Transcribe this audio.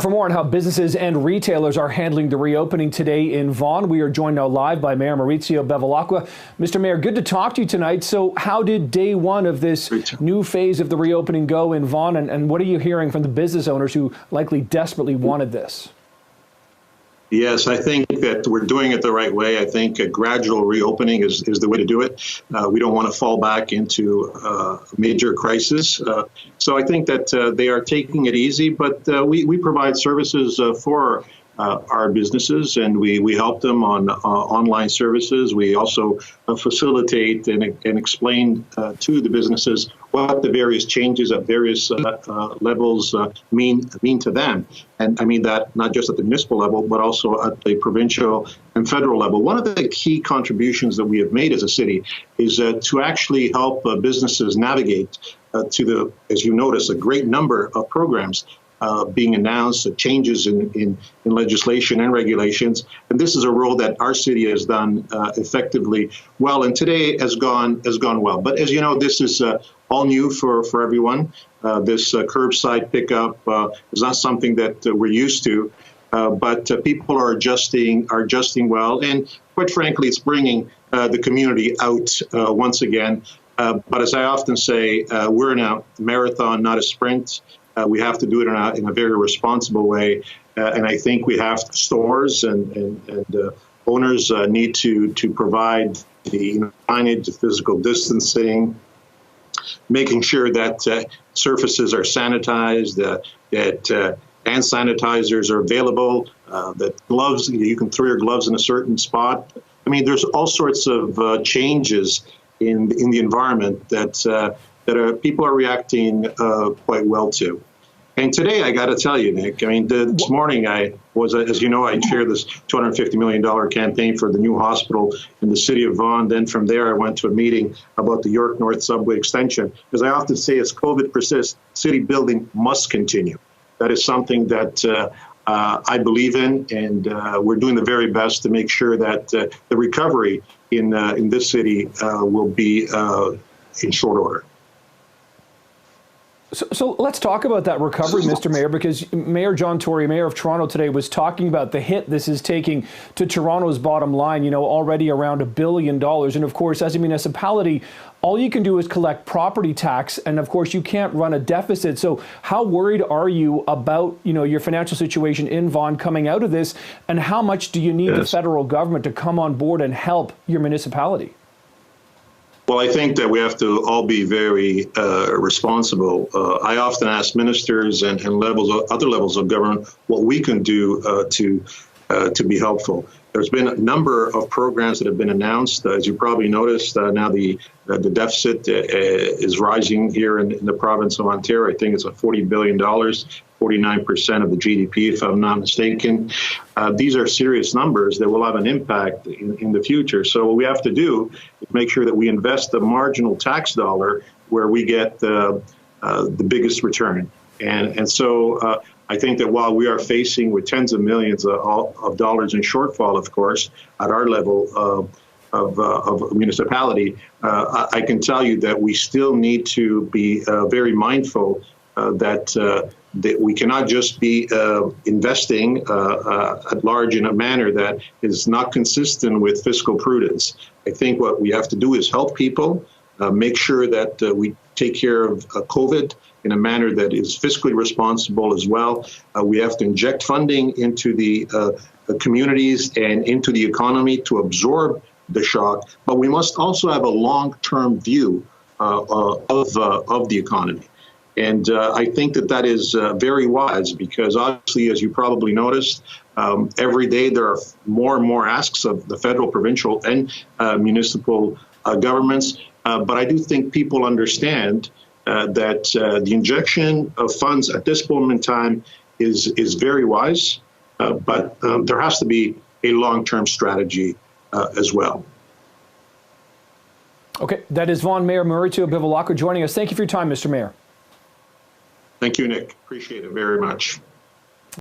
For more on how businesses and retailers are handling the reopening today in Vaughan, we are joined now live by Mayor Maurizio Bevilacqua. Mr. Mayor, good to talk to you tonight. So how did day one of this new phase of the reopening go in Vaughan, and what are you hearing from the business owners who likely desperately wanted this? Yes, I think that we're doing it the right way. I think a gradual reopening is the way to do it. We don't want to fall back into a major crisis. So I think that they are taking it easy, but we provide services for our businesses, and we help them on online services. We also facilitate and explain to the businesses what the various changes at various levels mean to them. And I mean that not just at the municipal level, but also at the provincial and federal level. One of the key contributions that we have made as a city is to actually help businesses navigate to the, as you notice, a great number of programs being announced, changes in legislation and regulations. And this is a role that our city has done effectively well, and today has gone well. But as you know, this is all new for everyone. This curbside pickup is not something that we're used to, but people are adjusting well. And quite frankly, it's bringing the community out once again. But as I often say, we're in a marathon, not a sprint. We have to do it in a very responsible way, and I think we have stores and owners need to provide the signage, the physical distancing, making sure that surfaces are sanitized, that hand sanitizers are available, that gloves, you can throw your gloves in a certain spot. I mean, there's all sorts of changes in the environment that people are reacting quite well to. And today, I got to tell you, Nick, I mean, this morning I was, as you know, I chaired this $250 million campaign for the new hospital in the city of Vaughan. Then from there, I went to a meeting about the York North subway extension. As I often say, as COVID persists, city building must continue. That is something that I believe in, and we're doing the very best to make sure that the recovery in this city will be in short order. So let's talk about that recovery, Mr. Mayor, because Mayor John Tory, Mayor of Toronto today, was talking about the hit this is taking to Toronto's bottom line, you know, already around $1 billion. And of course, as a municipality, all you can do is collect property tax. And of course, you can't run a deficit. So how worried are you about, you know, your financial situation in Vaughan coming out of this? And how much do you need the federal government to come on board and help your municipality? Well, I think that we have to all be very responsible. I often ask ministers and other levels of government what we can do to be helpful. There's been a number of programs that have been announced. As you probably noticed, now the deficit is rising here in the province of Ontario. I think it's at $40 billion, 49% of the GDP, if I'm not mistaken. These are serious numbers that will have an impact in the future. So what we have to do is make sure that we invest the marginal tax dollar where we get the biggest return. And so I think that while we are facing with tens of millions of dollars in shortfall, of course, at our level of municipality, I can tell you that we still need to be very mindful that we cannot just be investing at large in a manner that is not consistent with fiscal prudence. I think what we have to do is help people, make sure that we take care of COVID in a manner that is fiscally responsible as well. We have to inject funding into the communities and into the economy to absorb the shock, but we must also have a long-term view of the economy. And I think that is very wise because obviously, as you probably noticed, every day there are more and more asks of the federal, provincial, and municipal governments. But I do think people understand that the injection of funds at this moment in time is very wise, but there has to be a long-term strategy as well. Okay, that is Vaughan Mayor Maurizio Bevilacqua joining us. Thank you for your time, Mr. Mayor. Thank you, Nick. Appreciate it very much.